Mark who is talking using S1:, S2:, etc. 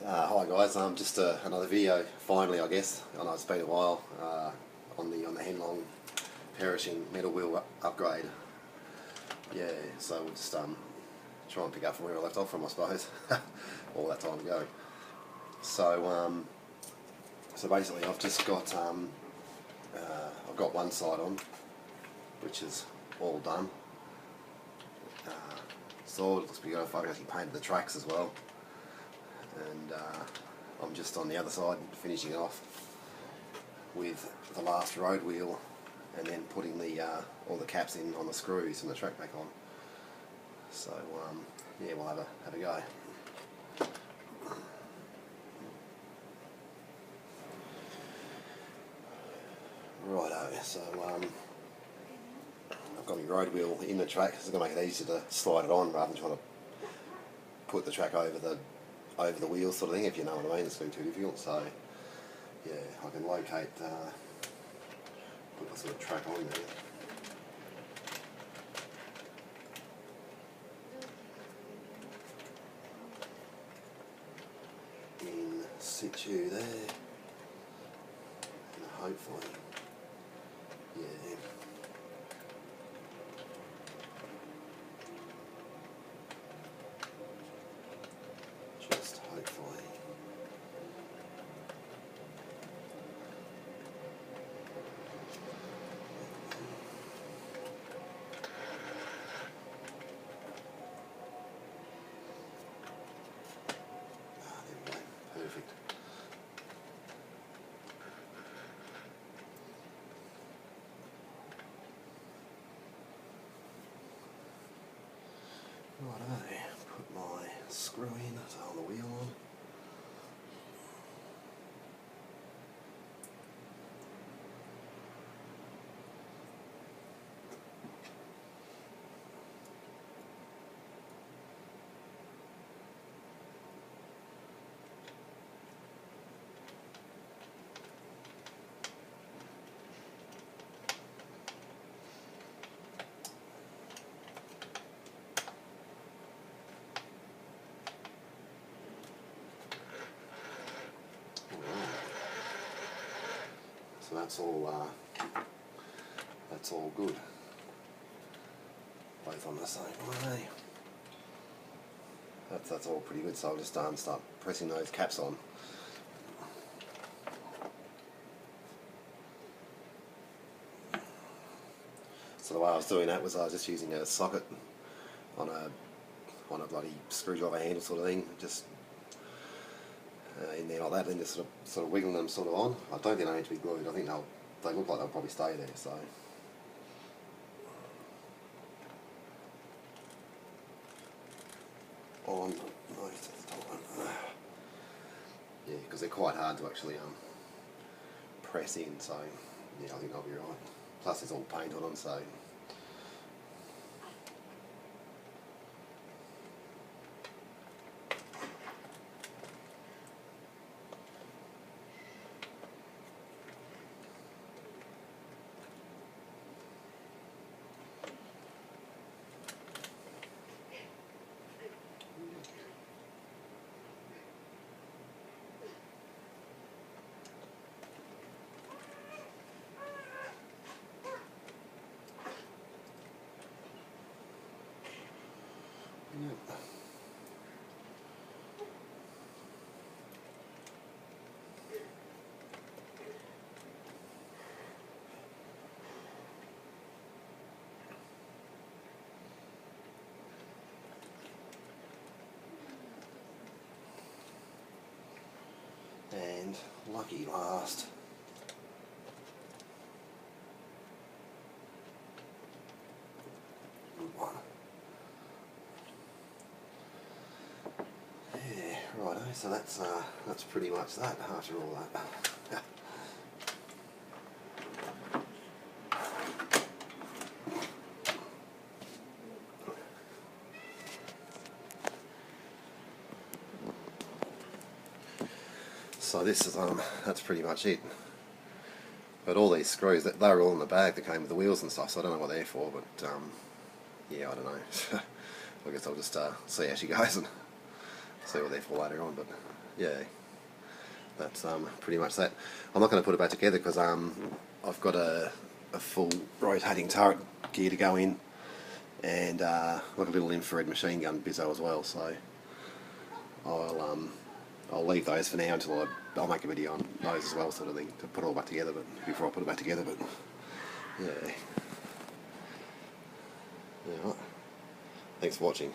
S1: Hi guys, just another video. Finally, I guess. I know it's been a while on the Heng perishing metal wheel upgrade. Yeah, so we'll just try and pick up from where I left off from, I suppose, all that time ago. So so basically, I've just got I've got one side on, which is all done. So it looks pretty good. I've actually painted the tracks as well. And I'm just on the other side finishing off with the last road wheel and then putting the all the caps in on the screws and the track back on. So yeah, we'll have a go. Righto, so I've got my road wheel in the track. It's going to make it easier to slide it on rather than trying to put the track over the wheel sort of thing, if you know what I mean. It's going to be too difficult. So yeah, I can locate, put the sort of track on there. In situ there, and hopefully, yeah. Just hopefully. There we go. Perfect. Righto, put my screw in, so on the wheel on. So that's all good. Both on the same way. That's all pretty good. So I'll just start pressing those caps on. So the way I was doing that was I was just using a socket on a bloody screwdriver handle sort of thing, just in there like that, then just sort of wiggling them sort of on. I don't think they need to be glued. I think they look like they'll probably stay there. So on most of the time, yeah, because they're quite hard to actually press in. So yeah, I think I'll be right. Plus, there's all paint on them, so. Yep. And lucky last. Good one. Yeah, righto, so that's pretty much that after all that. So this is that's pretty much it. But all these screws, they were all in the bag that came with the wheels and stuff, so I don't know what they're for, but yeah, I don't know. I guess I'll just see how she goes and see what they're for later on. But yeah, that's pretty much that. I'm not going to put it back together because I've got a full rotating turret gear to go in, and like a little infrared machine gun bizzo as well. So I'll leave those for now until I'll make a video on those as well, sort of thing, to put it all back together. But before I put it back together, but yeah. Thanks for watching.